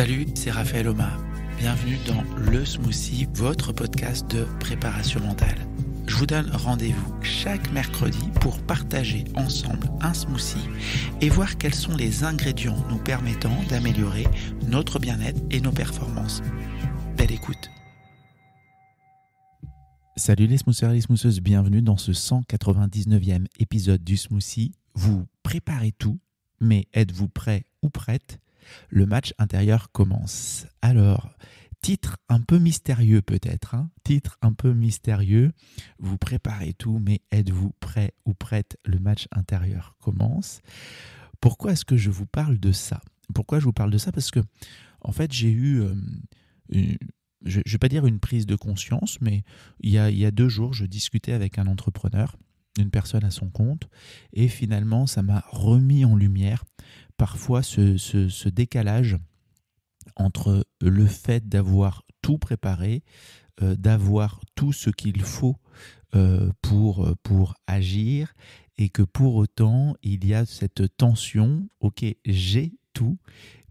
Salut, c'est Raphaël Oma. Bienvenue dans Le Smoothie, votre podcast de préparation mentale. Je vous donne rendez-vous chaque mercredi pour partager ensemble un smoothie et voir quels sont les ingrédients nous permettant d'améliorer notre bien-être et nos performances. Belle écoute. Salut les smoothers et les smootheuses, bienvenue dans ce 199e épisode du smoothie. Vous préparez tout, mais êtes-vous prêt ou prête ? Le match intérieur commence. Alors, titre un peu mystérieux peut-être, titre un peu mystérieux. Vous préparez tout, mais êtes-vous prêt ou prête ? Le match intérieur commence. Pourquoi est-ce que je vous parle de ça ? Pourquoi je vous parle de ça ? Parce que, en fait, j'ai eu, je ne vais pas dire une prise de conscience, mais il y a 2 jours, je discutais avec un entrepreneur, une personne à son compte, et finalement, ça m'a remis en lumière parfois ce décalage entre le fait d'avoir tout préparé, d'avoir tout ce qu'il faut pour agir, et que pour autant, il y a cette tension, ok, j'ai tout,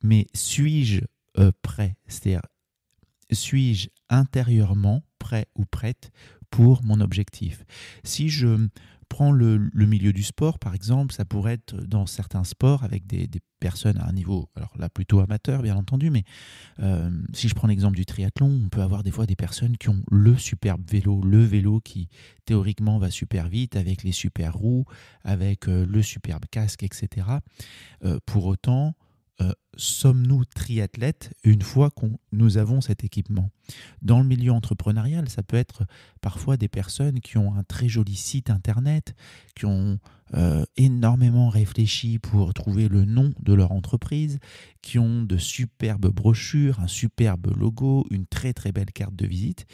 mais suis-je prêt ? C'est-à-dire, suis-je intérieurement prêt ou prête pour mon objectif ? Si je prends le milieu du sport, par exemple, ça pourrait être dans certains sports avec des personnes à un niveau, alors là plutôt amateur bien entendu, mais si je prends l'exemple du triathlon, on peut avoir des fois des personnes qui ont le superbe vélo, le vélo qui théoriquement va super vite, avec les super roues, avec le superbe casque, etc. Pour autant, sommes-nous triathlètes une fois que nous avons cet équipement ? Dans le milieu entrepreneurial, ça peut être parfois des personnes qui ont un très joli site internet, qui ont énormément réfléchi pour trouver le nom de leur entreprise, qui ont de superbes brochures, un superbe logo, une très très belle carte de visite.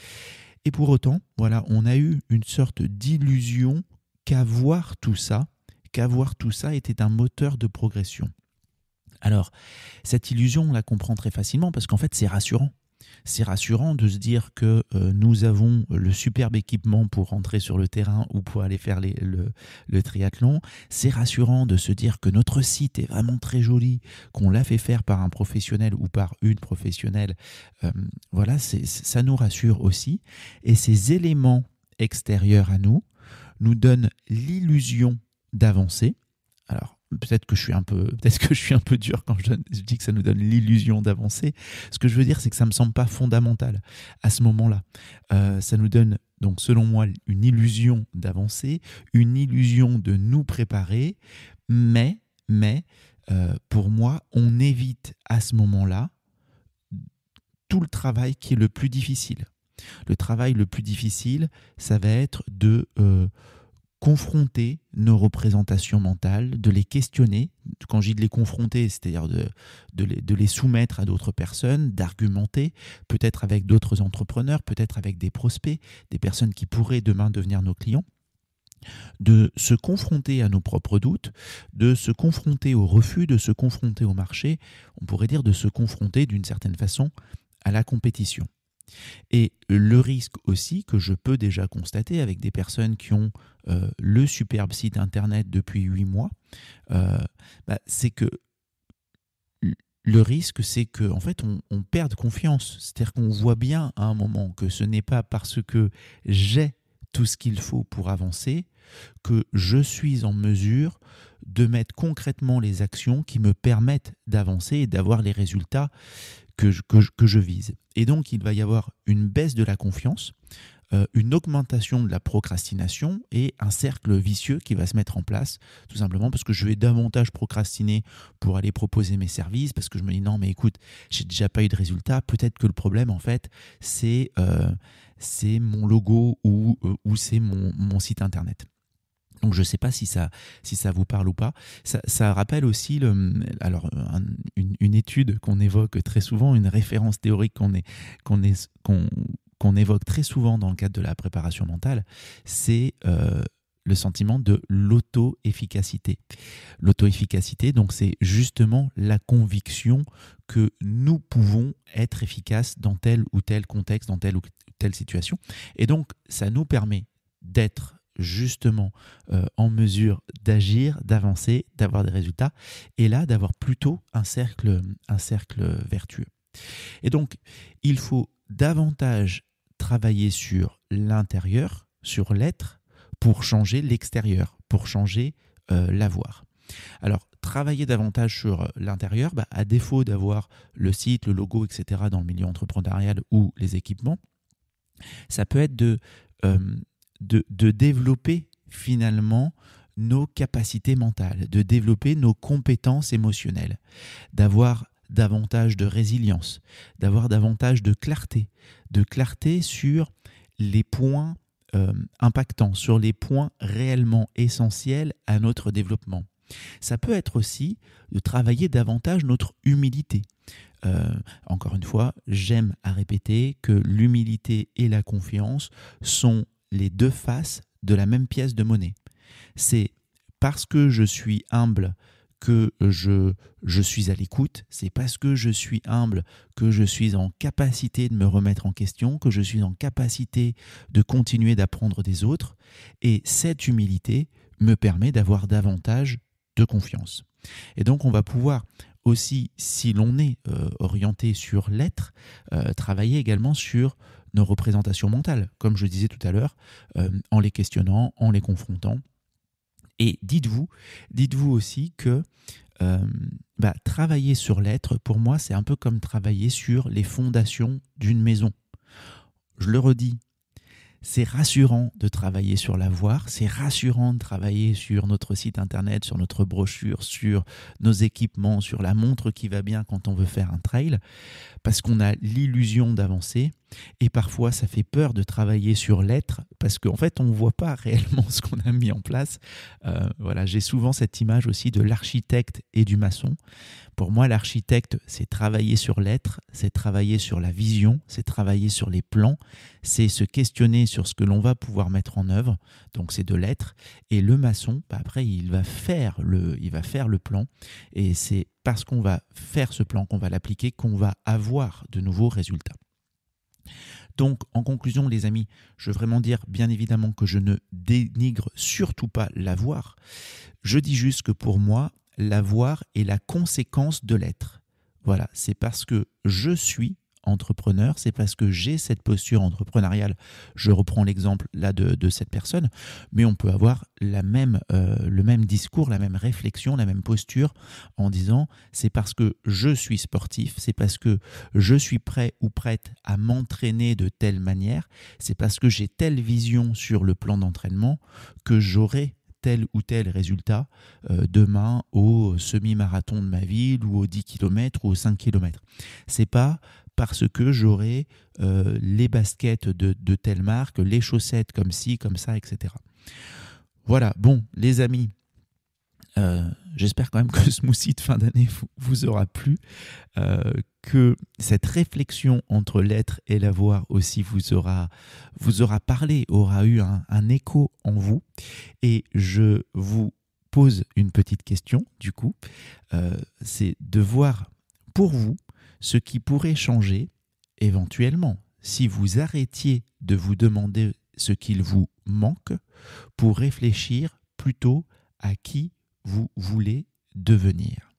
Et pour autant, voilà, on a eu une sorte d'illusion qu'avoir tout ça était un moteur de progression. Alors, cette illusion, on la comprend très facilement parce qu'en fait, c'est rassurant. C'est rassurant de se dire que nous avons le superbe équipement pour rentrer sur le terrain ou pour aller faire le triathlon. C'est rassurant de se dire que notre site est vraiment très joli, qu'on l'a fait faire par un professionnel ou par une professionnelle. Voilà, ça nous rassure aussi. Et ces éléments extérieurs à nous donnent l'illusion d'avancer. Alors, peut-être que je suis un peu dur quand je dis que ça nous donne l'illusion d'avancer. Ce que je veux dire, c'est que ça ne me semble pas fondamental à ce moment-là. Ça nous donne, donc, selon moi, une illusion d'avancer, une illusion de nous préparer, mais pour moi, on évite à ce moment-là tout le travail qui est le plus difficile. Le travail le plus difficile, ça va être de confronter nos représentations mentales, de les questionner. Quand je dis de les confronter, c'est-à-dire de les soumettre à d'autres personnes, d'argumenter, peut-être avec d'autres entrepreneurs, peut-être avec des prospects, des personnes qui pourraient demain devenir nos clients, de se confronter à nos propres doutes, de se confronter au refus, de se confronter au marché, on pourrait dire de se confronter d'une certaine façon à la compétition. Et le risque aussi que je peux déjà constater avec des personnes qui ont le superbe site internet depuis 8 mois, c'est que le risque, c'est qu'en fait, on perde confiance. C'est-à-dire qu'on voit bien à un moment que ce n'est pas parce que j'ai tout ce qu'il faut pour avancer que je suis en mesure de mettre concrètement les actions qui me permettent d'avancer et d'avoir les résultats que je vise. Et donc, il va y avoir une baisse de la confiance, une augmentation de la procrastination et un cercle vicieux qui va se mettre en place, tout simplement parce que je vais davantage procrastiner pour aller proposer mes services, parce que je me dis non, mais écoute, j'ai déjà pas eu de résultat, peut-être que le problème, en fait, c'est mon logo ou c'est mon site internet. Donc je ne sais pas si ça vous parle ou pas. Ça rappelle aussi une étude qu'on évoque très souvent, une référence théorique qu'on évoque très souvent dans le cadre de la préparation mentale, c'est le sentiment de l'auto-efficacité. L'auto-efficacité, donc, c'est justement la conviction que nous pouvons être efficaces dans tel ou tel contexte, dans telle ou telle situation. Et donc, ça nous permet d'être justement en mesure d'agir, d'avancer, d'avoir des résultats, et là d'avoir plutôt un cercle vertueux. Et donc, il faut davantage travailler sur l'intérieur, sur l'être, pour changer l'extérieur, pour changer l'avoir. Alors, travailler davantage sur l'intérieur, à défaut d'avoir le site, le logo, etc. dans le milieu entrepreneurial ou les équipements, ça peut être de développer finalement nos capacités mentales, de développer nos compétences émotionnelles, d'avoir davantage de résilience, d'avoir davantage de clarté sur les points impactants, sur les points réellement essentiels à notre développement. Ça peut être aussi de travailler davantage notre humilité. Encore une fois, j'aime à répéter que l'humilité et la confiance sont les deux faces de la même pièce de monnaie. C'est parce que je suis humble que je suis à l'écoute, c'est parce que je suis humble que je suis en capacité de me remettre en question, que je suis en capacité de continuer d'apprendre des autres. Et cette humilité me permet d'avoir davantage de confiance. Et donc on va pouvoir aussi, si l'on est orienté sur l'être, travailler également sur nos représentations mentales, comme je disais tout à l'heure, en les questionnant, en les confrontant. Et dites-vous aussi que travailler sur l'être, pour moi, c'est un peu comme travailler sur les fondations d'une maison. Je le redis, c'est rassurant de travailler sur l'avoir, c'est rassurant de travailler sur notre site internet, sur notre brochure, sur nos équipements, sur la montre qui va bien quand on veut faire un trail, parce qu'on a l'illusion d'avancer et parfois ça fait peur de travailler sur l'être parce qu'en fait on ne voit pas réellement ce qu'on a mis en place. J'ai souvent cette image aussi de l'architecte et du maçon. Pour moi, l'architecte, c'est travailler sur l'être, c'est travailler sur la vision, c'est travailler sur les plans, c'est se questionner sur ce que l'on va pouvoir mettre en œuvre, donc c'est de l'être. Et le maçon, après, il va faire le plan et c'est parce qu'on va faire ce plan, qu'on va l'appliquer, qu'on va avoir de nouveaux résultats. Donc, en conclusion, les amis, je veux vraiment dire, bien évidemment, que je ne dénigre surtout pas l'avoir. Je dis juste que pour moi, l'avoir est la conséquence de l'être. Voilà, c'est parce que je suis entrepreneur, c'est parce que j'ai cette posture entrepreneuriale. Je reprends l'exemple là de cette personne, mais on peut avoir le même discours, la même réflexion, la même posture en disant c'est parce que je suis sportif, c'est parce que je suis prêt ou prête à m'entraîner de telle manière, c'est parce que j'ai telle vision sur le plan d'entraînement que j'aurai tel ou tel résultat demain au semi-marathon de ma ville ou aux 10 km ou aux 5 km. C'est pas parce que j'aurai les baskets de telle marque, les chaussettes comme ci, comme ça, etc. Voilà, bon, les amis, j'espère quand même que ce smoothie de fin d'année vous aura plu, que cette réflexion entre l'être et l'avoir aussi vous aura parlé, aura eu un écho en vous. Et je vous pose une petite question, du coup, c'est de voir pour vous ce qui pourrait changer éventuellement si vous arrêtiez de vous demander ce qu'il vous manque pour réfléchir plutôt à qui vous voulez devenir.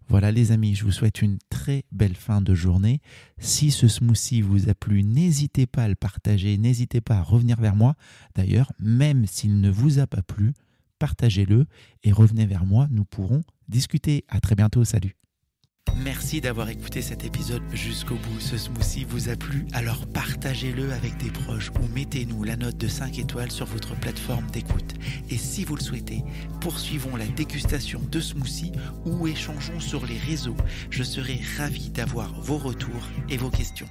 Voilà les amis, je vous souhaite une très belle fin de journée. Si ce smoothie vous a plu, n'hésitez pas à le partager, n'hésitez pas à revenir vers moi. D'ailleurs, même s'il ne vous a pas plu, partagez-le et revenez vers moi, nous pourrons discuter. À très bientôt, salut. Merci d'avoir écouté cet épisode jusqu'au bout. Ce smoothie vous a plu? Alors partagez-le avec des proches ou mettez-nous la note de 5 étoiles sur votre plateforme d'écoute. Et si vous le souhaitez, poursuivons la dégustation de smoothie ou échangeons sur les réseaux. Je serai ravi d'avoir vos retours et vos questions.